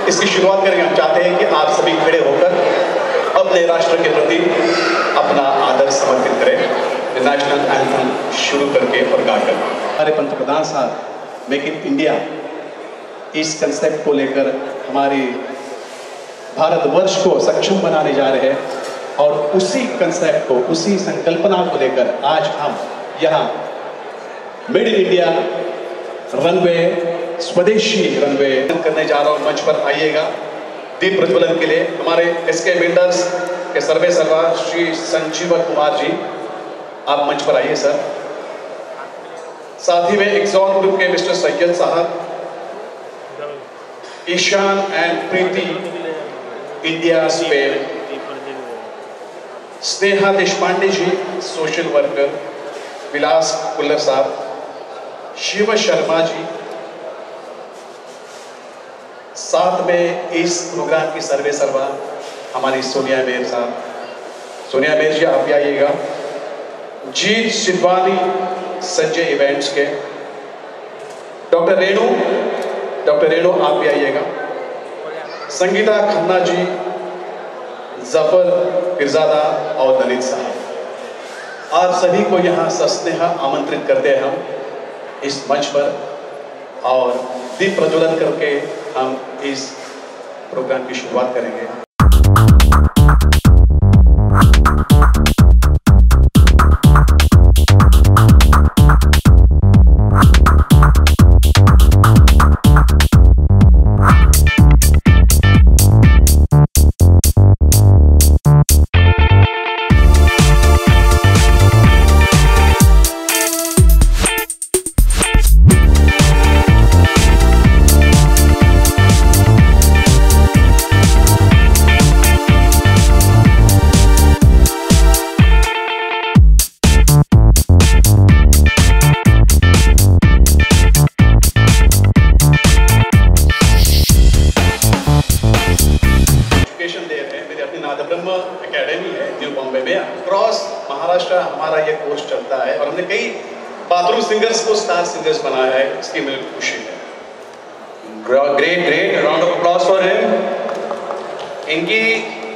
इसकी शुरुआत करेंगे। हम चाहते हैं कि आप सभी खड़े होकर अपने राष्ट्र के प्रति अपना आदर समर्पित करें। नेशनल एंथम शुरू करके और गाकर हमारे पंतप्रधान साहब मेक इन इंडिया इस कंसेप्ट को लेकर हमारे भारतवर्ष को सक्षम बनाने जा रहे हैं और उसी कंसेप्ट को, उसी संकल्पना को लेकर आज हम यहाँ मेड इन इंडिया रनवे, स्वदेशी रनवे करने जा रहा हूँ। मंच पर आइएगा दीप प्रज्वलन के लिए। हमारे एसके बिल्डर्स के सर्वे सर्वा श्री संजीव कुमार जी, आप मंच पर आइए सर। साथ ही में एक्सॉन ग्रुप के mister Syed sahab, Ishaan and Preeti India Spain, Sneha Deshpande ji social worker, Vilas Kullar sahab, Shiv Sharma ji, साथ में इस प्रोग्राम की सर्वे सर्वा हमारी सोनिया मेहर साहब। सोनिया मेहर जी आप भी आइएगा। जीत सिद्वानी संजय इवेंट्स के, डॉक्टर रेणु आप भी आइएगा। संगीता खन्ना जी, जफर पिरजादा और ललित साहब, आप सभी को यहाँ सस्नेह आमंत्रित करते हैं हम इस मंच पर और दीप प्रज्वलन करके हम इस प्रोग्राम की शुरुआत करेंगे। एकेडमी है न्यू बॉम्बे में, अक्रॉस महाराष्ट्र हमारा ये कोर्स चलता है और हमने कई बाथरूम सिंगर्स को स्टार सिंगर्स बनाया है। इसकी मुझे खुशी है। Great round of applause for him. इनकी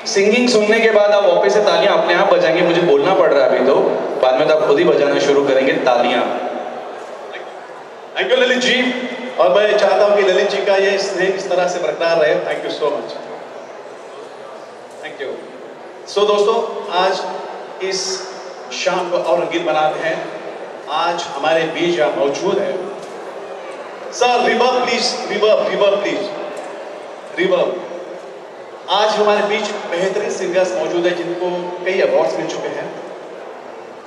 सिंगिंग सुनने के बाद आप वापस से तालियां अपने आप बजाएंगे। मुझे बोलना पड़ रहा है अभी तो, बाद में तो आप खुद ही बजाना शुरू करेंगे तालियां। थैंक यू ललित जी, और मैं चाहता हूं कि ललित जी का ये स्नेह इस तरह से बरकरार रहे। Thank you so much, thank you. So दोस्तों, आज इस शाम को और रंगीन बनाते हैं। आज हमारे बीच यहाँ मौजूद है sir, reverb please, reverb please, reverb. आज हमारे बीच बेहतरीन सिंगर्स मौजूद है जिनको कई अवार्ड्स मिल चुके हैं,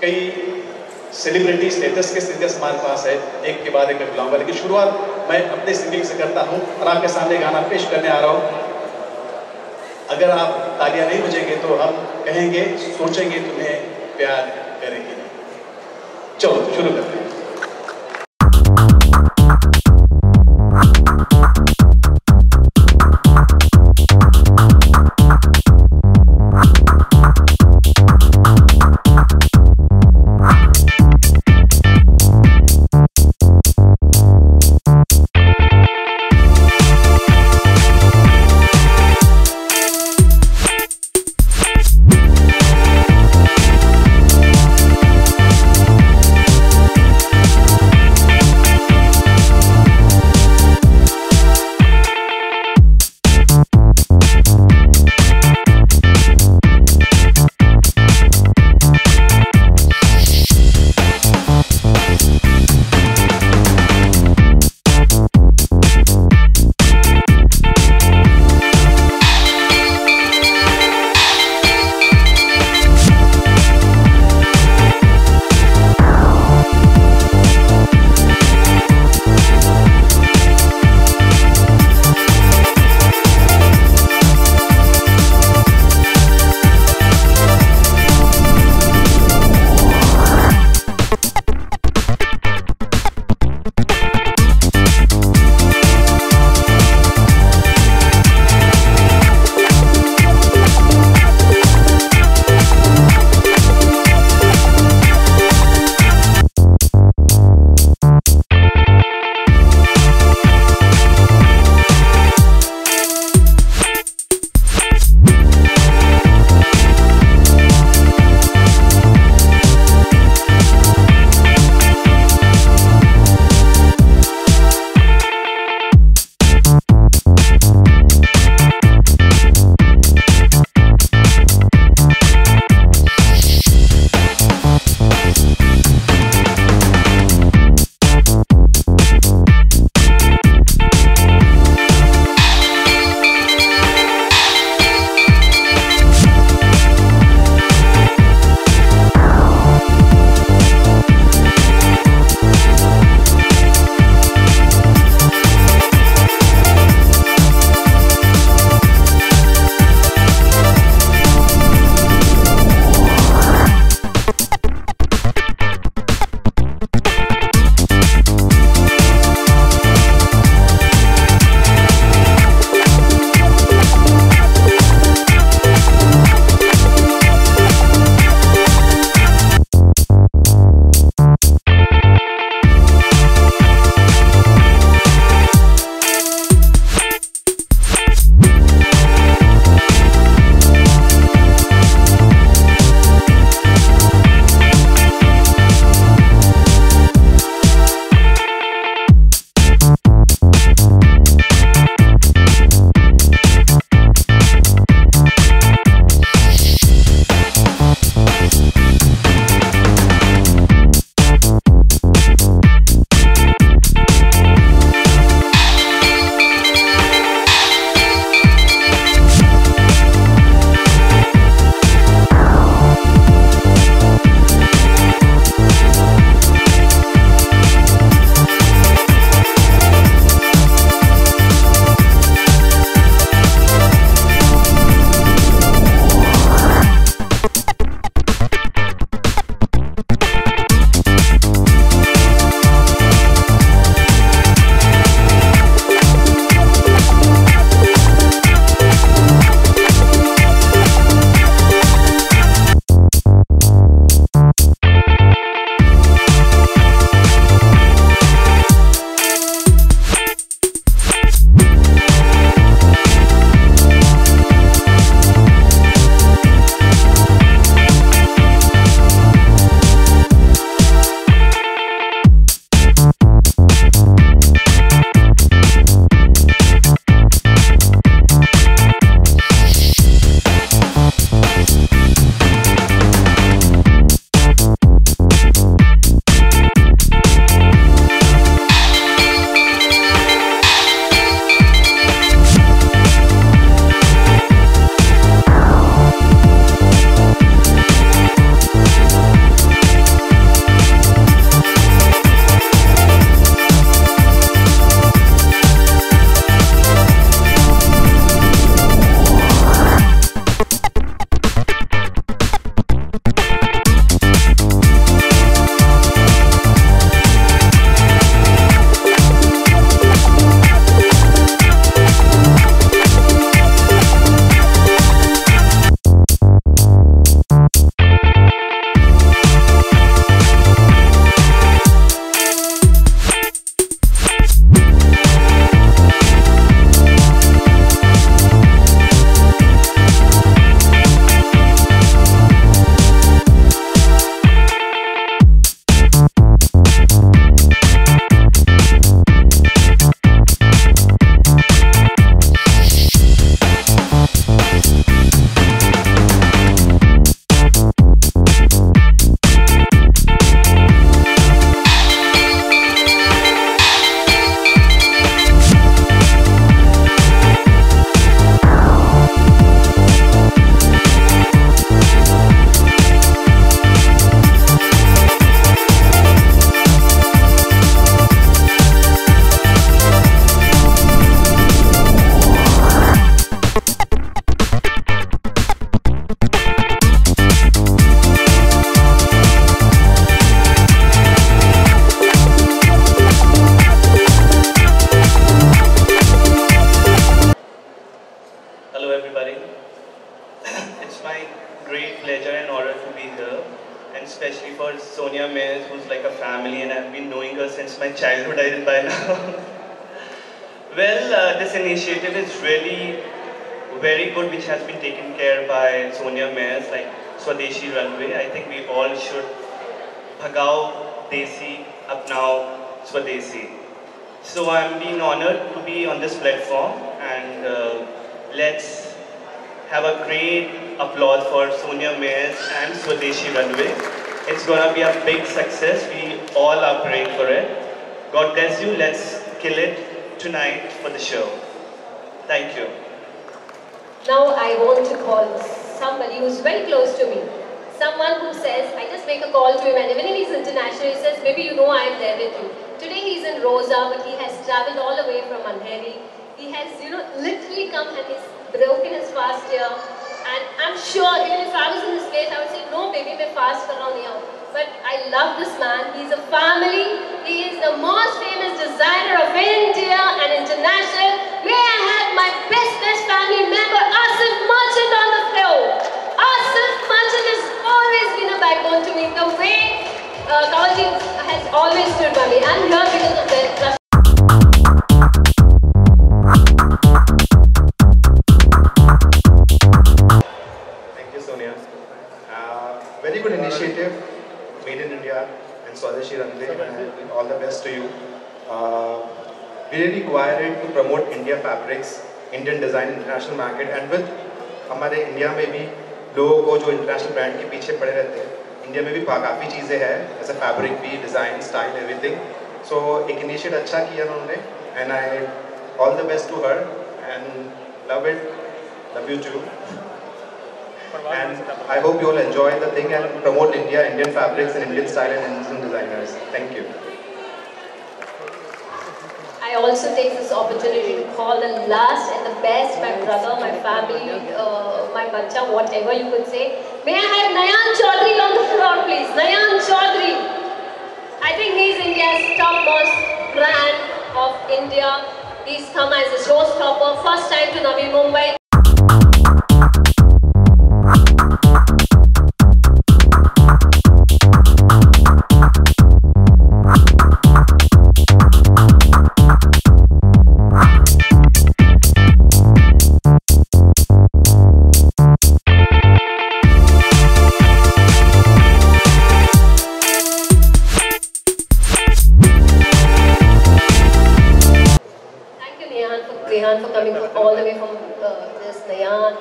कई सेलिब्रिटी स्टेटस के सिंगर्स हमारे पास है। एक के बाद एक मैं बुलाऊंगा, लेकिन शुरुआत मैं अपने सिंगिंग से करता हूँ और आपके सामने गाना पेश करने आ रहा हूँ। अगर आप तालियां नहीं बजेंगे तो हम कहेंगे, सोचेंगे तुम्हें प्यार करेंगे। चलो शुरू करते हैं। since my childhood, I by now. Well, this initiative is really very good, which has been taken care by Sonia Mayers, like Swadeshi Runway. I think we all should bhagao Desi, apnao Swadeshi. So I'm being honored to be on this platform, and let's have a great applause for Sonia Mayers and Swadeshi Runway. It's gonna be a big success. We all are praying for it. God bless you. Let's kill it tonight for the show. Thank you. Now I want to call somebody who's very close to me. Someone who says, I just make a call to him, and even if he's international, he says, baby, you know I am there with you. Today he's in Rosa, but he has traveled all the way from Andheri. He has, literally come and he's broken his fast here. And I'm sure, even if I was in this place, I would say, no baby, मैं fast कर रहा हूँ यहाँ. But I love this man. He's a family. He is the most famous designer of India and international. May I have my best family member, Asif Merchant, on the floor. Asif Merchant has always been a backbone to me. The way Kawalji has always stood by me. I'm here because of that. Very good initiative, made in India, and Swadeshi Runway, and all the best to you. We really required to promote India fabrics, Indian design, international market, and with हमारे India में भी लोगों को जो international brand के पीछे पड़े रहते हैं, इंडिया में भी काफ़ी चीज़ें हैं, जैसे फैब्रिक भी, डिज़ाइन, स्टाइल, एवरीथिंग. सो एक इनिशिएट अच्छा किया उन्होंने, and I all the best to her, and love it, love you too. And I hope you all enjoy the thing and promote India, Indian fabrics and Indian style and Indian designers. Thank you. I also take this opportunity to call the last and the best, my brother, my family, my bacha, whatever you could say. May I have Nayan Chaudhary on the floor, please? Nayan Chaudhary. I think he's India's topmost brand of India. He's come as a showstopper, first time to Navi Mumbai. For coming all the way from this, Nayan,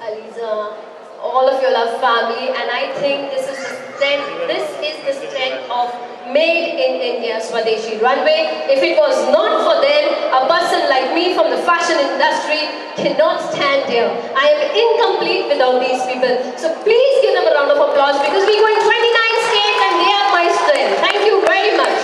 Aliza, all of you love family, and I think this is the strength of Made in India Swadeshi Runway. If it was not for them, a person like me from the fashion industry cannot stand here. I am incomplete without these people. So please give them a round of applause, because we go in 29 states and they are my strength. Thank you very much.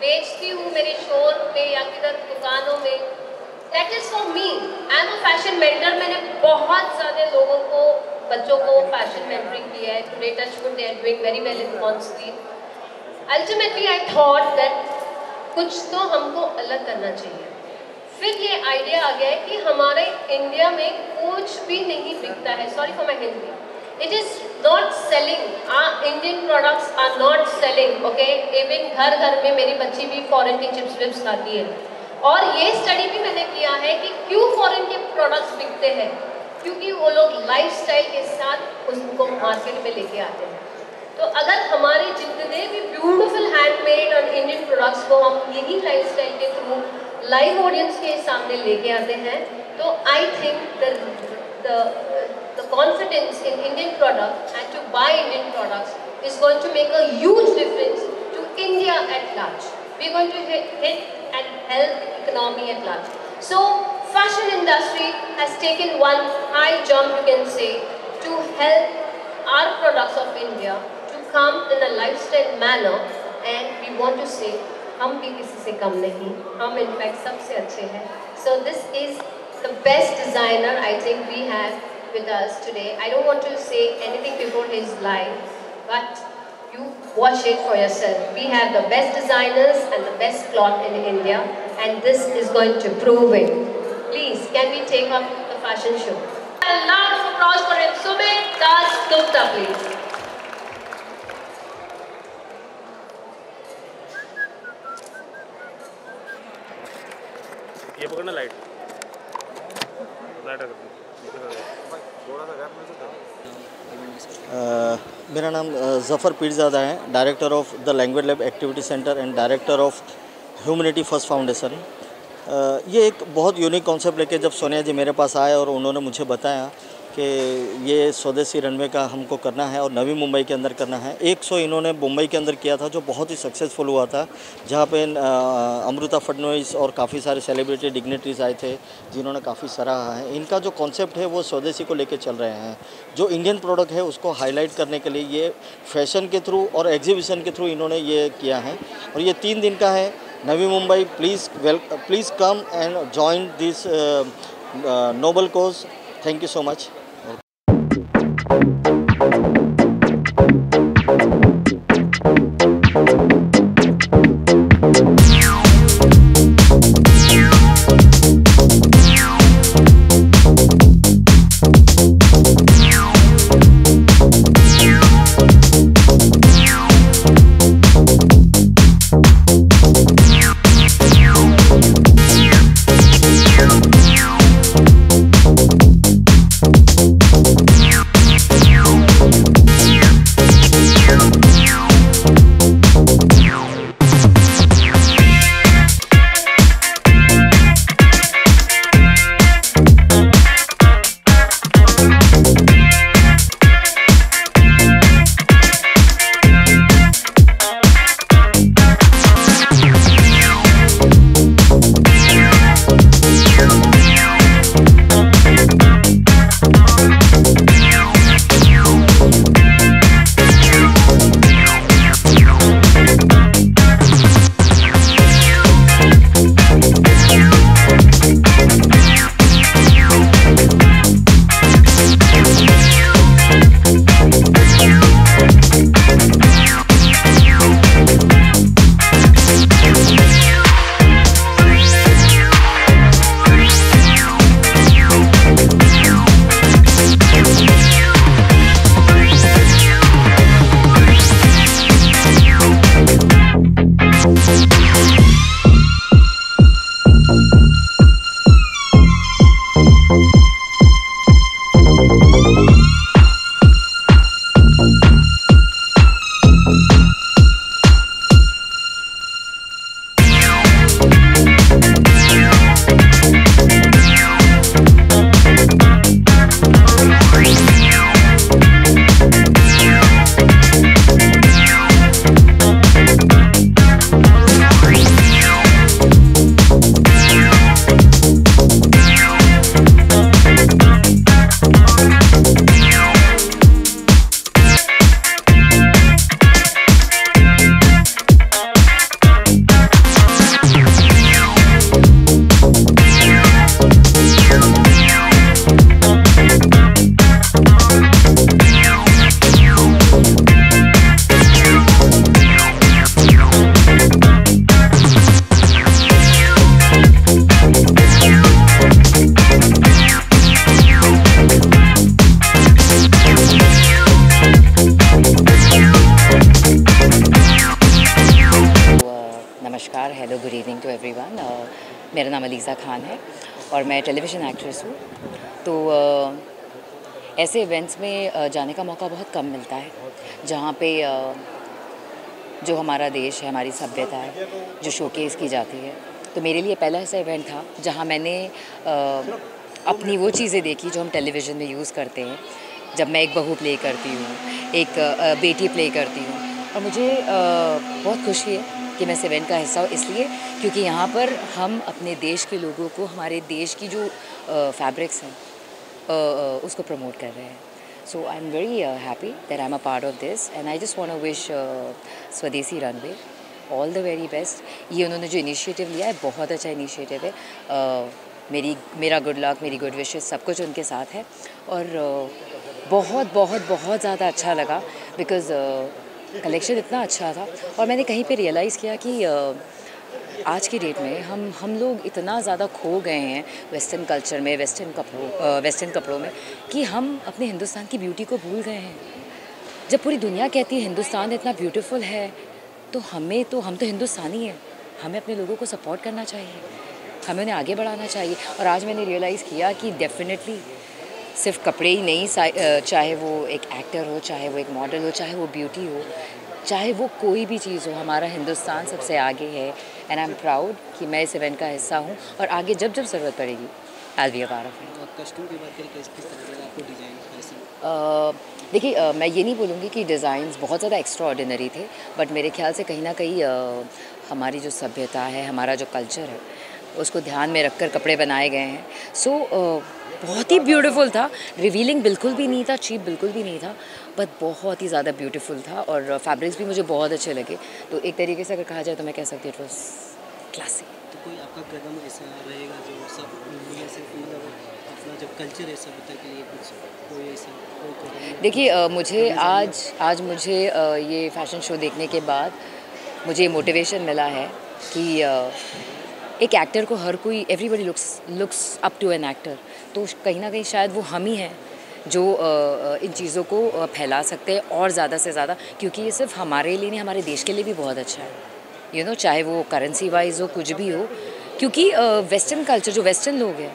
बेचती हूँ मेरे शोर पे या किधर दुकानों में, that is for me. I am a fashion mentor. मैंने बहुत सारे लोगों को, बच्चों को फैशन मेंटरिंग किया है। Today touchwood they are doing very well in कॉन्सली। अल्टीमेटली आई थॉट दैट कुछ तो हमको अलग करना चाहिए। फिर ये आइडिया आ गया है कि हमारे इंडिया में कुछ भी नहीं बिकता है, sorry for my Hindi, It is not selling. Our Indian products are not selling. Okay, even घर घर में मेरी बच्ची भी फॉरेन की चिप्स विप्स खाती है। और ये स्टडी भी मैंने किया है कि क्यों फॉरेन के प्रोडक्ट्स बिकते हैं, क्योंकि वो लोग लाइफस्टाइल के साथ उनको मार्केट में लेके आते हैं। तो अगर हमारे जितने भी ब्यूटीफुल हैंडमेड और इंडियन प्रोडक्ट्स को हम यही लाइफस्टाइल के थ्रू लाइव ऑडियंस के सामने लेके आते हैं, तो I think the confidence in Indian products and to buy Indian products is going to make a huge difference to India at large. We are going to hit and help the economy at large. So, fashion industry has taken one high jump, you can say, to help our products of India to come in a lifestyle manner, and we want to say, हम भी किसी से कम नहीं, हम in fact सबसे अच्छे हैं. So this is the best designer I think we have with us today. I don't want to say anything before his live, but you watch it for yourself. We have the best designers and the best cloth in India, and this is going to prove it. Please, can we take up the fashion show? A loud of applause for him. Sumit Das Gupta, please. ये पकड़ना light मेरा नाम ज़फ़र पीरज़ादा है, director of the language lab activity centre and director of humanity first foundation. ये एक बहुत unique concept लेके जब सोनिया जी मेरे पास आए और उन्होंने मुझे बताया कि ये स्वदेशी रनवे का हमको करना है और नवी मुंबई के अंदर करना है। 100 इन्होंने मुंबई के अंदर किया था जो बहुत ही सक्सेसफुल हुआ था, जहाँ पे अमृता फडणवीस और काफ़ी सारे सेलिब्रिटी डिग्नेटरीज आए थे जिन्होंने काफ़ी सराहा है। इनका जो कॉन्सेप्ट है वो स्वदेशी को लेके चल रहे हैं। जो इंडियन प्रोडक्ट है उसको हाईलाइट करने के लिए ये फैशन के थ्रू और एग्जीबिशन के थ्रू इन्होंने ये किया है और ये 3 दिन का है। Navi Mumbai, please come and join this noble cause. Thank you so much. नमस्कार, hello, good evening to everyone. मेरा नाम अलीज़ा खान है और मैं टेलीविज़न एक्ट्रेस हूँ। तो ऐसे इवेंट्स में जाने का मौका बहुत कम मिलता है, जहाँ पे जो हमारा देश है, हमारी सभ्यता है, जो शोकेस की जाती है। तो मेरे लिए पहला ऐसा इवेंट था जहाँ मैंने अपनी वो चीज़ें देखी जो हम टेलीविज़न में यूज़ करते हैं। जब मैं एक बहू प्ले करती हूँ, एक बेटी प्ले करती हूँ, और मुझे बहुत खुशी है कि मैं इस इवेंट का हिस्सा हूँ, इसलिए क्योंकि यहाँ पर हम अपने देश के लोगों को, हमारे देश की जो फैब्रिक्स हैं उसको प्रमोट कर रहे हैं। So I am very happy that I am a part of this and I just want to wish Swadeshi runway all the very best. ये उन्होंने जो इनिशिएटिव लिया है बहुत अच्छा इनिशिएटिव है। मेरा गुड लक, मेरी गुड विशेस, सब कुछ उनके साथ है। और बहुत बहुत बहुत ज़्यादा अच्छा लगा बिकॉज़ कलेक्शन इतना अच्छा था। और मैंने कहीं पे रियलाइज़ किया कि आज की डेट में हम लोग इतना ज़्यादा खो गए हैं वेस्टर्न कल्चर में, वेस्टर्न कपड़ों में, कि हम अपने हिंदुस्तान की ब्यूटी को भूल गए हैं। जब पूरी दुनिया कहती है हिंदुस्तान इतना ब्यूटीफुल है, तो हम तो हिंदुस्तानी हैं, हमें अपने लोगों को सपोर्ट करना चाहिए, हमें उन्हें आगे बढ़ाना चाहिए। और आज मैंने रियलाइज़ किया कि डेफिनेटली सिर्फ कपड़े ही नहीं, चाहे वो एक एक्टर हो, चाहे वो एक मॉडल हो, चाहे वो ब्यूटी हो, चाहे वो कोई भी चीज़ हो, हमारा हिंदुस्तान सबसे आगे है। एंड आई एम प्राउड कि मैं इस इवेंट का हिस्सा हूँ और आगे जब जब ज़रूरत पड़ेगी I will be a part of it. Custom की बात करें, किस तरह का आपको डिज़ाइन? देखिए, मैं ये नहीं बोलूँगी कि डिज़ाइंस बहुत ज़्यादा एक्स्ट्रा ऑर्डिनरी थे, बट मेरे ख्याल से कहीं ना कहीं हमारी जो सभ्यता है, हमारा जो कल्चर है, उसको ध्यान में रखकर कपड़े बनाए गए हैं। सो बहुत ही ब्यूटीफुल था, रिवीलिंग बिल्कुल भी नहीं था, चीप बिल्कुल भी नहीं था, बट बहुत ही ज़्यादा ब्यूटीफुल था। और फैब्रिक्स भी मुझे बहुत अच्छे लगे। तो एक तरीके से अगर कहा जाए तो मैं कह सकती हूँ इट वॉज क्लासिक। तो कोई आपका कदम ऐसा रहेगा जो सब मतलब अपना जो कल्चर है सभ्यता के लिए कुछ कोई ऐसा कोई कदम? देखिए, मुझे आज मुझे ये फ़ैशन शो देखने के बाद मुझे मोटिवेशन मिला है कि एक एक्टर को हर कोई, everybody looks up to an actor. तो कहीं ना कहीं शायद वो हम ही हैं जो इन चीज़ों को फैला सकते हैं और ज़्यादा से ज़्यादा, क्योंकि ये सिर्फ हमारे लिए नहीं, हमारे देश के लिए भी बहुत अच्छा है। चाहे वो करेंसी वाइज हो, कुछ भी हो, क्योंकि वेस्टर्न कल्चर, जो वेस्टर्न लोग हैं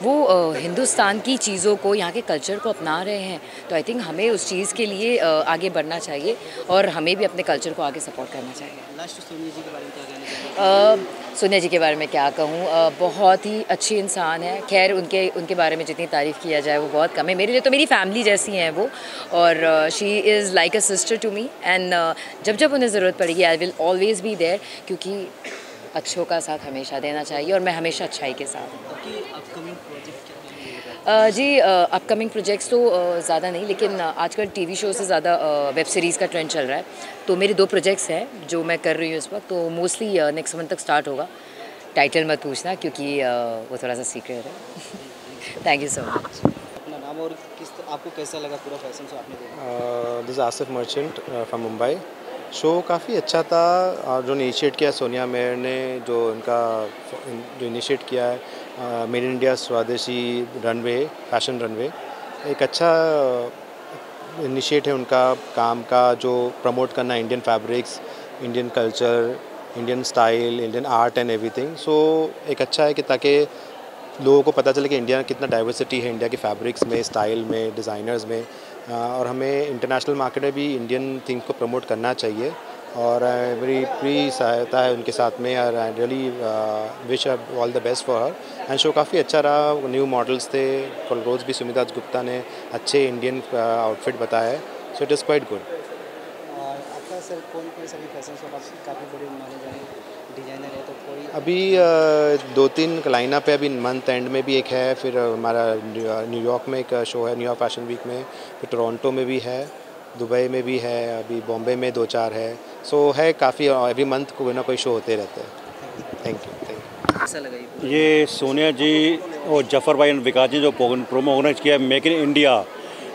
वो हिंदुस्तान की चीज़ों को, यहाँ के कल्चर को अपना रहे हैं। तो आई थिंक हमें उस चीज़ के लिए आगे बढ़ना चाहिए और हमें भी अपने कल्चर को आगे सपोर्ट करना चाहिए। लास्ट सोनिया जी के बारे में क्या कहना चाहिए? सोनिया जी के बारे में क्या कहूँ, बहुत ही अच्छी इंसान है। खैर, उनके बारे में जितनी तारीफ़ किया जाए वो बहुत कम है। मेरे लिए तो मेरी फैमिली जैसी हैं वो, और she is like a sister to me. And जब उन्हें ज़रूरत पड़ेगी I will always be there, क्योंकि अच्छों का साथ हमेशा देना चाहिए और मैं हमेशा अच्छाई के साथ हूँ। अपकमिंग प्रोजेक्ट क्या जी, अपकमिंग प्रोजेक्ट्स तो ज़्यादा नहीं, लेकिन आजकल टीवी शो से ज़्यादा वेब सीरीज़ का ट्रेंड चल रहा है। तो मेरे 2 प्रोजेक्ट्स हैं जो मैं कर रही हूँ इस वक्त, तो मोस्टली नेक्स्ट मंथ तक स्टार्ट होगा। टाइटल मत पूछना क्योंकि वो थोड़ा सा सीक्रेट है। Thank you so much. अपना नाम और आपको कैसा लगा पूरा फैशन शो आपने देखा? This Asif merchant from Mumbai. Show काफ़ी अच्छा था और जो इनिशिएट किया सोनिया मेयर ने, जो इनिशिएट किया है मेड इन इंडिया स्वदेशी रनवे, फैशन रनवे, एक अच्छा इनिशिएट है उनका काम का, जो प्रमोट करना Indian fabrics, Indian culture, Indian style, Indian art and everything. So एक अच्छा है कि ताकि लोगों को पता चले कि इंडिया कितना डाइवर्सिटी है इंडिया की फैब्रिक्स में, स्टाइल में, डिज़ाइनर्स में, और हमें इंटरनेशनल मार्केट में भी इंडियन थिंग्स को प्रमोट करना चाहिए। और मेरी पूरी सहायता है उनके साथ में, और I really wish all the best for her. And show काफ़ी अच्छा रहा, न्यू मॉडल्स थे, कल रोज़ भी सुमिता गुप्ता ने अच्छे इंडियन आउटफिट बताया है। So it is quite good. आपका सर कौन सा भी फैशन शो काफ़ी बड़े माने जाने डिज़ाइनर है, तो कोई अभी 2-3 लाइनअप है। अभी मंथ एंड में भी एक है, फिर हमारा न्यूयॉर्क में एक शो है, न्यूयॉर्क फैशन वीक में, फिर टोरंटो में भी है, दुबई में भी है, अभी बॉम्बे में 2-4 है। सो है काफ़ी, एवरी मंथ कोई ना कोई शो होते रहते हैं। Thank you. कैसा लगा ये सोनिया जी और जफ़र भाई और विकास जी जो प्रोमो ऑर्गेनाइज किया है मेक इन इंडिया,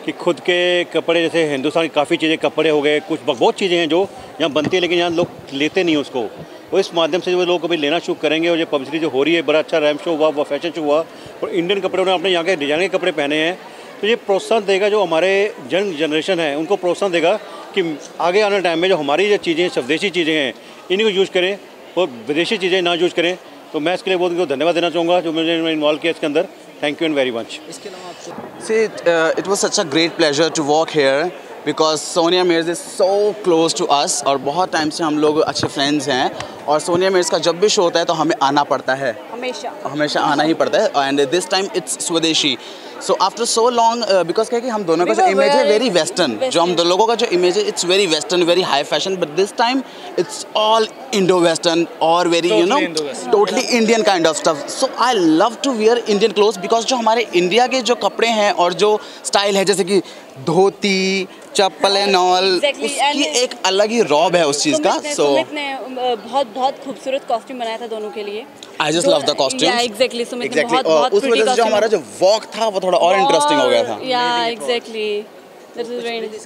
कि खुद के कपड़े, जैसे हिंदुस्तान की काफ़ी चीज़ें, कपड़े हो गए, कुछ बहुत चीज़ें हैं जो यहाँ बनती है लेकिन यहाँ लोग लेते नहीं उसको, और इस माध्यम से जो लोग अभी लेना शुरू करेंगे। और जो पब्लिसिटी जो हो रही है, बड़ा अच्छा रैम्प शो हुआ, फैशन शो हुआ, और इंडियन कपड़े उन्होंने अपने यहाँ के डिजाइन के कपड़े पहने हैं। तो ये प्रोत्साहन देगा, जो हमारे यंग जनरेशन है उनको प्रोत्साहन देगा कि आगे आने टाइम में जो हमारी जो चीज़ें, स्वदेशी चीज़ें हैं, इन्हीं को यूज़ करें। और विदेशी चीज़ें ना यूज करें। तो मैं इसके लिए बहुत उनको धन्यवाद देना चाहूँगा जो मुझे इन्वॉल्व किया इसके अंदर। Thank you and very much. इसके अलावा आपको See, it was such a great pleasure to walk here because Sonia Mirza is so close to us और बहुत टाइम से हम लोग अच्छे फ्रेंड्स हैं और सोनिया मिर्ज़ा का जब भी शो होता है तो हमें आना पड़ता है, हमेशा आना ही पड़ता है। एंड दिस टाइम इट्स स्वदेशी। So after so long because क्या कि हम दोनों का जो इमेज है वेरी वेस्टर्न, जो हम दोनों लोगों का जो इमेज है it's very western, very high fashion, but this time it's all Indo western और very you know totally Indian kind of stuff. So I love to wear Indian clothes because जो हमारे इंडिया के जो कपड़े हैं और जो स्टाइल है जैसे कि धोती, चप्पल एंड ऑल, उसकी एक अलग ही रॉब है उस चीज़ का। सो बहुत खूबसूरत कॉस्ट्यूम बनाया था दोनों के लिए। I just love the costumes. Yeah, exactly. Sumit ने बहुत उस वजह से जो हमारा जो वॉक था वो थोड़ा और इंटरेस्टिंग हो गया था। Yeah, exactly. That was very nice.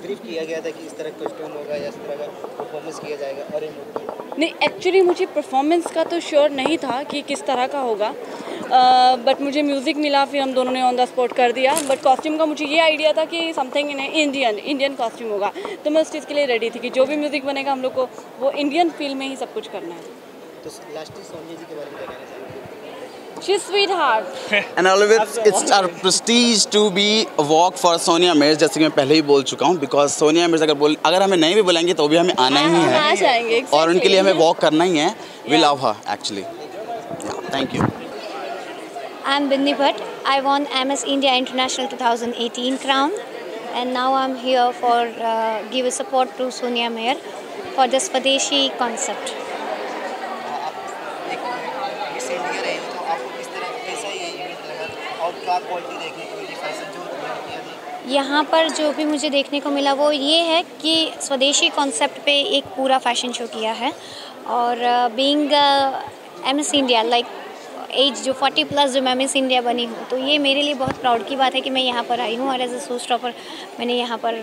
Brief किया गया था कि इस तरह कॉस्ट्यूम होगा या इस तरह का परफॉर्मेंस किया जाएगा और नहीं, एक्चुअली मुझे परफॉर्मेंस का तो श्योर नहीं था कि किस तरह का होगा, बट मुझे म्यूज़िक मिला, फिर हम दोनों ने ऑन द स्पॉट कर दिया। बट कॉस्ट्यूम का मुझे ये आइडिया था कि समथिंग इंडियन कॉस्ट्यूम होगा, तो मैं उस चीज़ के लिए रेडी थी कि जो भी म्यूज़िक बनेगा हम लोग को वो इंडियन फील में ही सब कुछ करना है। तो लास्टली सोनिया जी के बारे में क्या कहना चाहेंगे? She's sweetheart. And always it's our prestige to be a walk for Sonia Mirza, जैसे कि मैं पहले ही बोल चुका हूँ, because Sonia Mirza अगर हमें नहीं भी बुलाएंगे तो भी हमें आना ही है और उनके लिए हमें वॉक करना ही है। We love her actually. Yeah, thank you. I'm Binni Bhatt. I won MS India International 2018 crown, and now I'm here for give a support to Sonia Mirza for the Swadeshi concept. यहाँ पर जो भी मुझे देखने को मिला वो ये है कि स्वदेशी कॉन्सेप्ट पे एक पूरा फैशन शो किया है और being MS India like age जो 40+ जो मैं मिस इंडिया बनी हूँ, तो ये मेरे लिए बहुत प्राउड की बात है कि मैं यहाँ पर आई हूँ और एज ए शो स्टॉपर मैंने यहाँ पर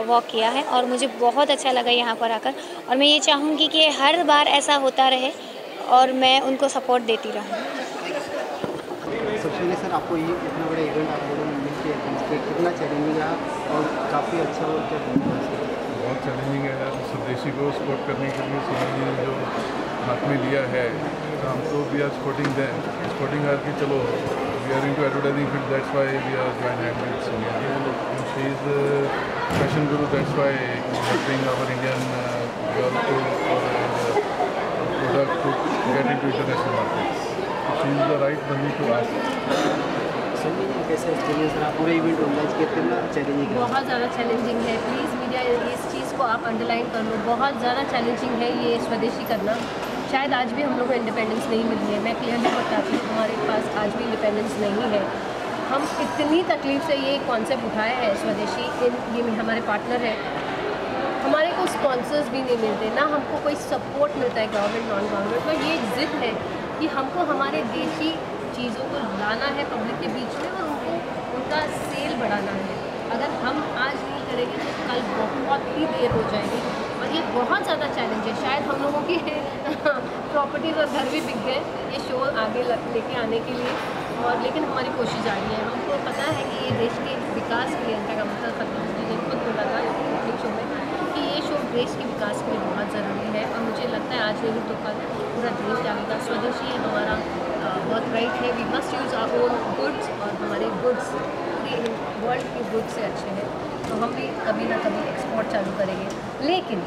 वॉक किया है और मुझे बहुत अच्छा लगा यहाँ पर आकर। और मैं ये चाहूँगी कि हर बार ऐसा होता रहे और मैं उनको सपोर्ट देती रहूँ। सबसे पहले सर आपको ये इतना बड़ा इवेंट आप लोगों ने मिल के कितना चैलेंजिंग है और काफ़ी अच्छा हो क्या? बहुत चैलेंजिंग है स्वदेशी को सपोर्ट करने के लिए सोनिया जी ने जो हाथ में लिया है, तो हम तो वी आर सपोर्टिंग हर कि चलो we are into advertising field, that's why we are join hand with Sonia ji. She is fashion guru, that's why helping our Indian girl product to get into international market. She is the right bandi to ask. कैसे experience रहा पूरा event organise कितना challenging है? बहुत ज़्यादा challenging है। Please media इस चीज़ को आप अंडरलाइन कर लो, बहुत ज़्यादा चैलेंजिंग है ये स्वदेशी करना। शायद आज भी हम लोग को इंडिपेंडेंस नहीं मिली है, मैं क्लियरली बताती हूँ हमारे पास आज भी इंडिपेंडेंस नहीं है। हम इतनी तकलीफ़ से ये कॉन्सेप्ट उठाए हैं स्वदेशी, ये हमारे पार्टनर है, हमारे को स्पॉन्सर्स भी नहीं मिलते, ना हमको कोई सपोर्ट मिलता है गवर्नमेंट नॉन गवर्नमेंट का। ये एक ज़िद है कि हमको हमारे देशी चीज़ों को लाना है पब्लिक के बीच में और उनको उनका सेल बढ़ाना है। अगर हम आज नहीं करेंगे तो कल बहुत ही देर हो जाएगी और ये बहुत ज़्यादा चैलेंज है। शायद हम लोगों की प्रॉपर्टीज़ और घर भी बिक गए ये शो आगे लेके आने के लिए, और लेकिन हमारी कोशिश जारी है। हमको पता है कि ये देश के विकास के लिए, इनका का मतलब खत्म मुझे खुद बोला था अपने शो में कि ये शो देश के विकास के लिए बहुत ज़रूरी है और मुझे लगता है आज नहीं तो कल पूरा देश जाएगा। स्वदेशी हमारा बहुत राइट है, we must use our own goods और हमारे गुड्स पूरे वर्ल्ड के गुड्स से अच्छे हैं, तो हम भी कभी ना कभी एक्सपोर्ट चालू करेंगे। लेकिन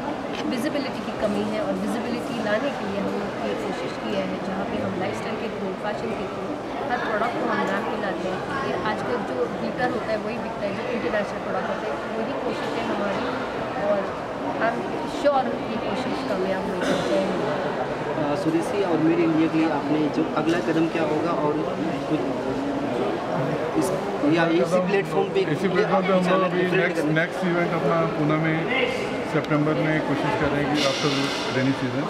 विजिबिलिटी की कमी है और विजिबिलिटी लाने के लिए हम लोग ये कोशिश की है जहाँ पे हम लाइफस्टाइल के थ्रू, फैशन के थ्रू हर प्रोडक्ट को हम नाम के लाते हैं कि आजकल जो बिकता होता है वही बिकता है, जो इंटरनेशनल प्रोडक्ट होते हैं वही कोशिश है हमारी और आई एम श्योर ये कोशिश कामयाब होगी। स्वदेशी और मेड इंडिया के लिए आपने जो अगला कदम क्या होगा और कुछ इसी प्लेटफॉर्म पे हम लोग अभी नेक्स्ट इवेंट अपना पुणे में सितंबर में कोशिश कर रहे हैं कि आफ्टर रेनी सीजन,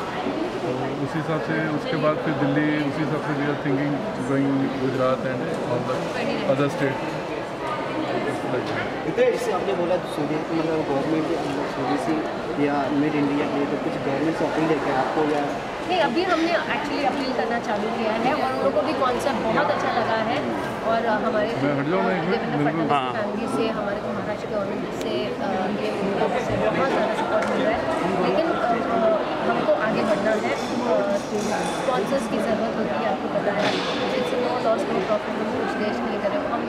तो उसी हिसाब से उसके बाद फिर दिल्ली, उसी हिसाब से we are thinking going Gujarat and all the other state. इससे आपने बोला गवर्नमेंट स्वदेशी या मेड इंडिया के लिए तो कुछ गवर्नमेंट से अपील है क्या आपको? या नहीं, अभी हमने एक्चुअली अपील करना चालू किया है और उन लोगों को भी कॉन्सेप्ट बहुत अच्छा लगा है और हमारे देवेंद्र फडणवीस फैमिली से, हमारे को महाराष्ट्र गवर्नमेंट से, ये बहुत ज़्यादा सपोर्ट मिल रहा है। लेकिन हमको आगे बढ़ना है स्पॉन्सर्स की ज़रूरत होती है, आपको पता है। It's no loss no profit, हम कुछ देश के लिए कर रहे हैं। हम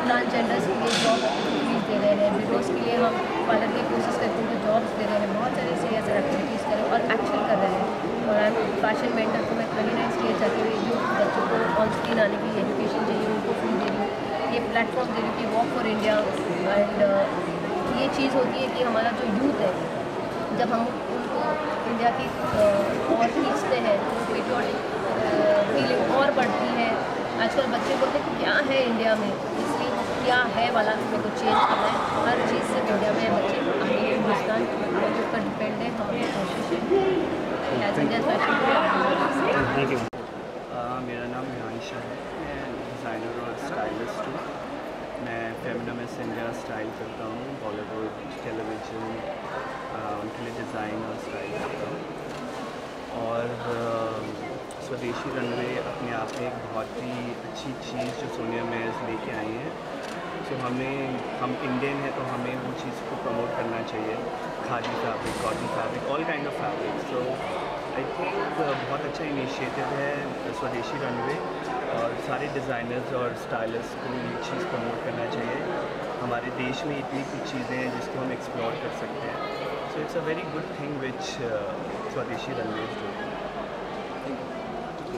ट्रांसजेंडर्स के लिए जॉब अपॉर्चुनिटीज़ दे रहे हैं, विडोज़ के लिए हम पार्लर की कोशिश करके उनको जॉब्स दे रहे हैं, बहुत सारे ऐसे ऐसे एक्टिविटीज़ कर रहे हैं और एक्चुअल कर रहे हैं। और आई एम फैशन मेंटर, तो मैं 29 स्टेट जाके जो बच्चों को ऑन स्क्रीन आने की एजुकेशन चाहिए उनको फ्री दे रही हूँ, ये प्लेटफॉर्म दे रही हूँ कि वॉक फॉर इंडिया। एंड ये चीज़ होती है कि हमारा जो यूथ है, जब हम उनको इंडिया की और खींचते हैं तो पेट्रियोटिक फीलिंग और बढ़ती है। आजकल बच्चे बोलते हैं कि क्या है इंडिया में, इसलिए क्या है वाला हमें को चेंज करना है। हर चीज़ से इंडिया में बच्चे आगे हिंदुस्तान के ऊपर डिपेंड है, हमारी कोशिश है एज इंडिया फैशन। मेरा नाम ह्यांशा है, मैं डिज़ाइनर और स्टाइलिस्ट हूँ। मैं फेमिनिस्ट इंडिया स्टाइल करता हूँ, बॉलीवुड टेलीविज़न उनके लिए डिज़ाइन और स्टाइल करता हूँ। और स्वदेशी रनवे अपने आप में एक बहुत ही अच्छी चीज़ जो सोनिया मेयर्स लेके आई हैं। तो हम इंडियन हैं तो हमें वो चीज़ को प्रमोट करना चाहिए, khadi fabric, cotton fabric, all kind of fabric. So I think बहुत अच्छा इनिशिएटिव है स्वदेशी रनवे, और सारे डिज़ाइनर्स और स्टाइलिस्ट को ये चीज़ प्रमोट करना चाहिए। हमारे देश में इतनी कुछ चीज़ें हैं जिसको हम एक्सप्लोर कर सकते हैं। So it's a very good thing which स्वदेशी रनवे इज डूइंग।